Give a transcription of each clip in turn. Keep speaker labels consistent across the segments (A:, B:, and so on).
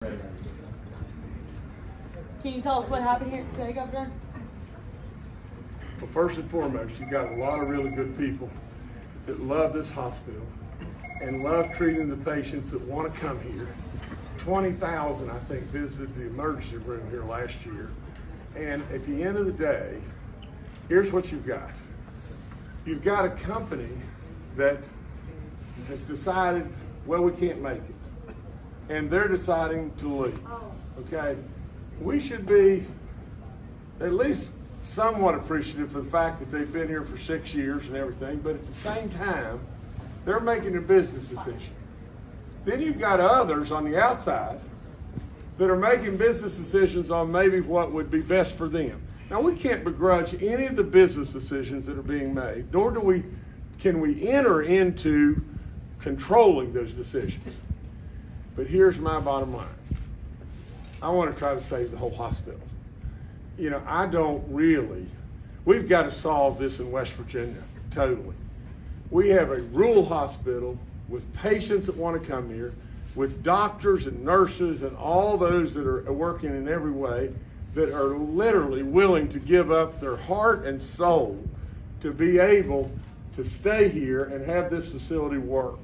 A: Can you tell us what happened here today, Governor?
B: Well, first and foremost, you've got a lot of really good people that love this hospital and love treating the patients that want to come here. 20,000, I think, visited the emergency room here last year. And at the end of the day, here's what you've got. You've got a company that has decided, well, we can't make it. And they're deciding to leave, okay? We should be at least somewhat appreciative for the fact that they've been here for 6 years and everything, but at the same time, they're making a business decision. Then you've got others on the outside that are making business decisions on maybe what would be best for them. Now, we can't begrudge any of the business decisions that are being made, nor can we enter into controlling those decisions. But here's my bottom line. I want to try to save the whole hospital. You know, we've got to solve this in West Virginia, totally. We have a rural hospital with patients that want to come here, with doctors and nurses and all those that are working in every way that are literally willing to give up their heart and soul to be able to stay here and have this facility work.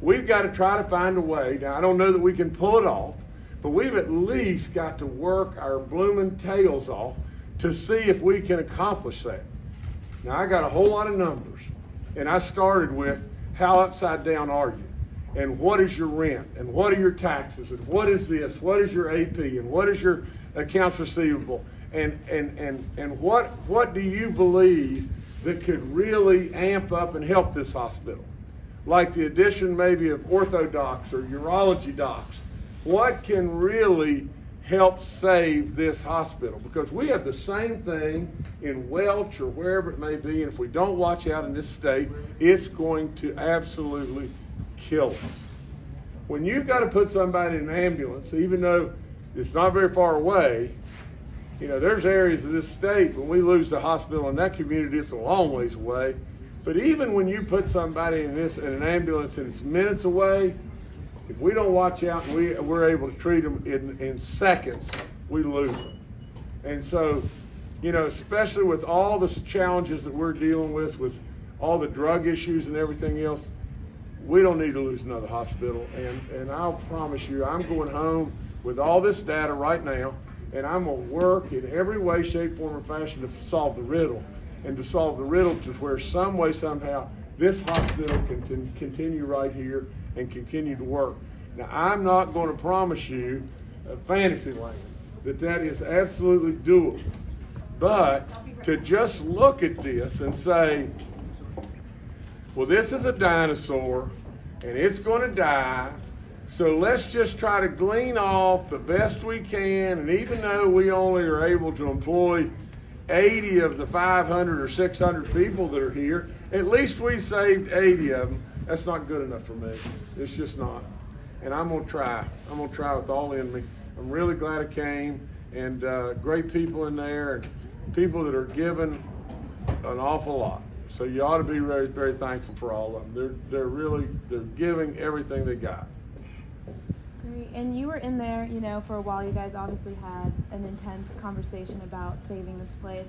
B: We've got to try to find a way. Now, I don't know that we can pull it off, but we've at least got to work our blooming tails off to see if we can accomplish that. Now, I got a whole lot of numbers, and I started with how upside down are you? And what is your rent? And what are your taxes? And what is this? What is your AP? And what is your accounts receivable? And what do you believe that could really amp up and help this hospital? Like the addition maybe of ortho docs or urology docs. What can really help save this hospital? Because we have the same thing in Welch or wherever it may be, and if we don't watch out in this state, it's going to absolutely kill us. When you've got to put somebody in an ambulance, even though it's not very far away, you know, there's areas of this state when we lose the hospital in that community, it's a long ways away. But even when you put somebody in an ambulance and it's minutes away, if we don't watch out and we're able to treat them in seconds, we lose them. And so, you know, especially with all the challenges that we're dealing with all the drug issues and everything else, we don't need to lose another hospital. And I'll promise you, I'm going home with all this data right now, and I'm going to work in every way, shape, form, or fashion to solve the riddle. And to solve the riddle to where some way, somehow, this hospital can continue right here and continue to work. Now, I'm not going to promise you a fantasy land that is absolutely doable. But to just look at this and say, well, this is a dinosaur and it's going to die, so let's just try to glean off the best we can, and even though we only are able to employ 80 of the 500 or 600 people that are here, at least we saved 80 of them. That's not good enough for me. It's just not. And I'm going to try. I'm going to try with all in me. I'm really glad I came, and great people in there, and people that are giving an awful lot. So you ought to be very, very thankful for all of them. They're giving everything they got.
C: Great. And you were in there, you know, for a while. You guys obviously had an intense conversation about saving this place.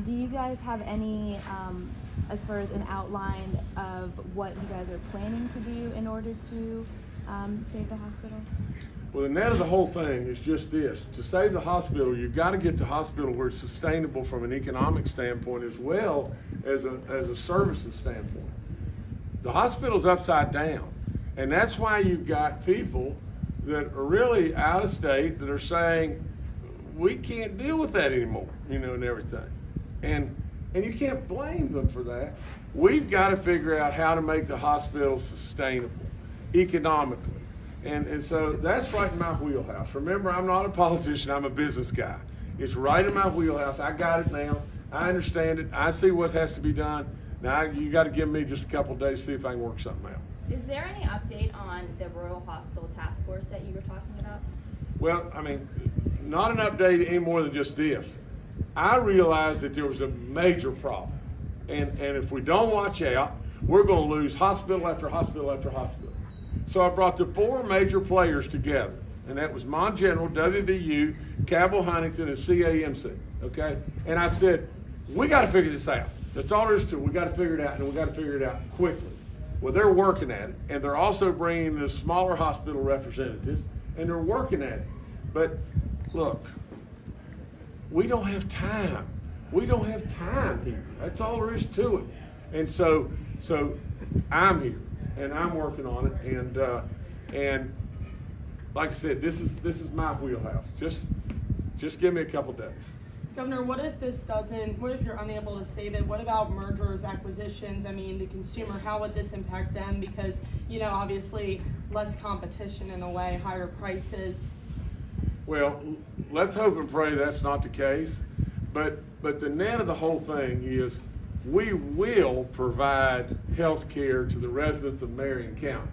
C: Do you guys have any, as far as an outline of what you guys are planning to do in order to save the hospital?
B: Well, the net of the whole thing is just this. To save the hospital, you've got to get the hospital where it's sustainable from an economic standpoint as well as a services standpoint. The hospital's upside down, and that's why you've got people that are really out of state that are saying, we can't deal with that anymore, you know, and everything. And you can't blame them for that. We've got to figure out how to make the hospital sustainable economically. And so that's right in my wheelhouse. Remember, I'm not a politician, I'm a business guy. It's right in my wheelhouse. I got it now. I understand it. I see what has to be done. Now, you got to give me just a couple of days to see if I can work something out.
D: Is there any update on the Rural Hospital Task Force that you were talking about?
B: Well, I mean, not an update any more than just this. I realized that there was a major problem. And if we don't watch out, we're going to lose hospital after hospital after hospital. So I brought the 4 major players together. and that was Mon General, WVU, Cabell Huntington, and CAMC, okay? And I said, we got to figure this out. That's all there is to it. We got to figure it out, and we got to figure it out quickly. Well, they're working at it, and they're also bringing the smaller hospital representatives, and they're working at it. But look, we don't have time. We don't have time here. That's all there is to it. And so I'm here, and I'm working on it, and like I said, this is my wheelhouse. Just give me a couple days.
A: Governor, what if you're unable to save it? What about mergers, acquisitions? I mean, the consumer, how would this impact them? Because, you know, obviously less competition in a way, higher prices.
B: Well, let's hope and pray that's not the case. But the net of the whole thing is we will provide health care to the residents of Marion County.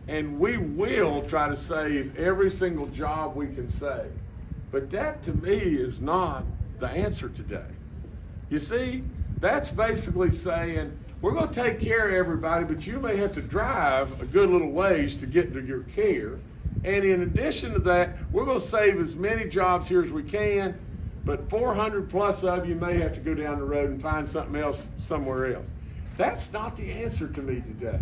B: And we will try to save every single job we can save. But that, to me, is not the answer today. You see, that's basically saying, we're going to take care of everybody, but you may have to drive a good little ways to get to your care. And in addition to that, we're going to save as many jobs here as we can, but 400 plus of you may have to go down the road and find something else somewhere else. That's not the answer to me today.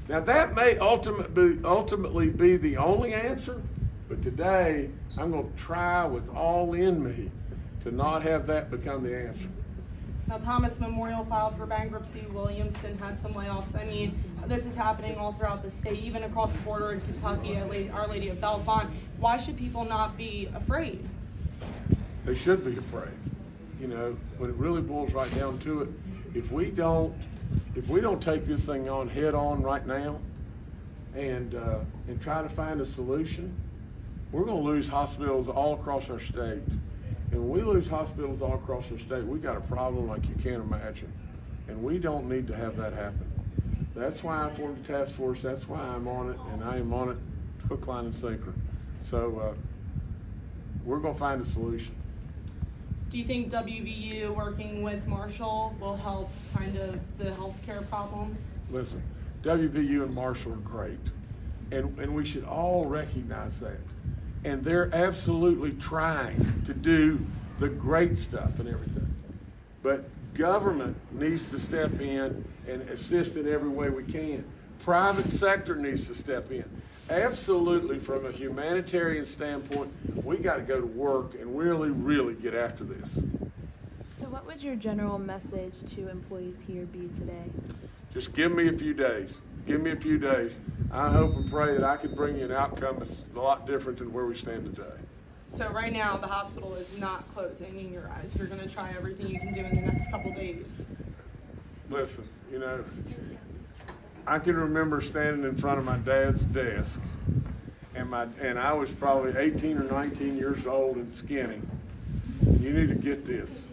B: Now, that may ultimately be the only answer, but today, I'm going to try with all in me to not have that become the answer.
A: Now, Thomas Memorial filed for bankruptcy. Williamson had some layoffs. I mean, this is happening all throughout the state, even across the border in Kentucky, Our Lady of Bellefonte. Why should people not be afraid?
B: They should be afraid. You know, when it really boils right down to it, if we don't take this thing on head on right now and try to find a solution, we're going to lose hospitals all across our state. And when we lose hospitals all across our state, we got a problem like you can't imagine. And we don't need to have that happen. That's why I formed a task force. That's why I'm on it, and I am on it hook, line, and sinker. So we're going to find a solution.
A: Do you think WVU working with Marshall will help kind of the healthcare problems?
B: Listen, WVU and Marshall are great. And we should all recognize that. And they're absolutely trying to do the great stuff and everything. But government needs to step in and assist in every way we can. Private sector needs to step in. Absolutely, from a humanitarian standpoint, we got to go to work and really, really get after this.
C: So what would your general message to employees here be today?
B: Just give me a few days. Give me a few days. I hope and pray that I can bring you an outcome that's a lot different than where we stand today.
A: So right now, the hospital is not closing in your eyes. You're going to try everything you can do in the next couple days.
B: Listen, you know, I can remember standing in front of my dad's desk, and I was probably 18 or 19 years old and skinny. You need to get this.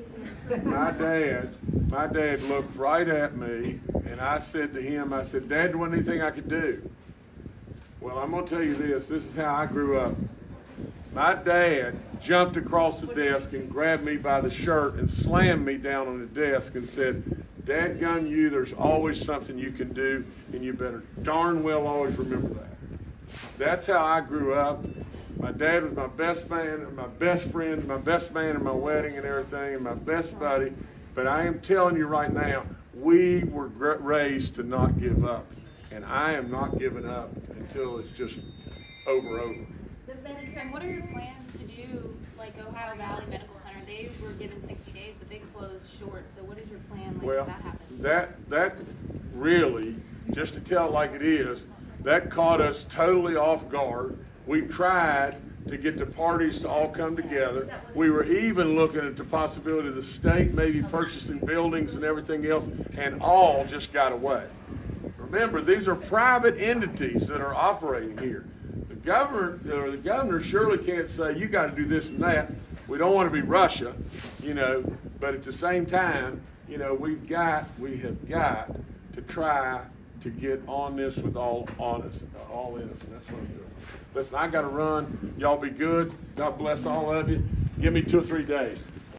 B: My dad looked right at me, and I said to him, I said, "Dad, there wasn't anything I could do." Well, I'm going to tell you this is how I grew up. My dad jumped across the desk and grabbed me by the shirt and slammed me down on the desk and said, "Dadgun you, there's always something you can do, and you better darn well always remember that." That's how I grew up. My dad was my best man, my best friend, my best man at my wedding and everything, and my best buddy. But I am telling you right now, we were raised to not give up. And I am not giving up until it's just over.
D: And what are your plans to do, like Ohio Valley Medical Center? They were given 60 days, but they closed short. So what is your plan when that happens?
B: That really, just to tell it like it is, that caught us totally off guard. We tried to get the parties to all come together. We were even looking at the possibility of the state maybe purchasing buildings and everything else, and all just got away. Remember, these are private entities that are operating here. The governor surely can't say, "You got to do this and that." We don't want to be Russia, you know, but at the same time, you know, we have got to try to get on this with all in us, and that's what I'm doing. Listen, I got to run. Y'all be good. God bless all of you. Give me 2 or 3 days.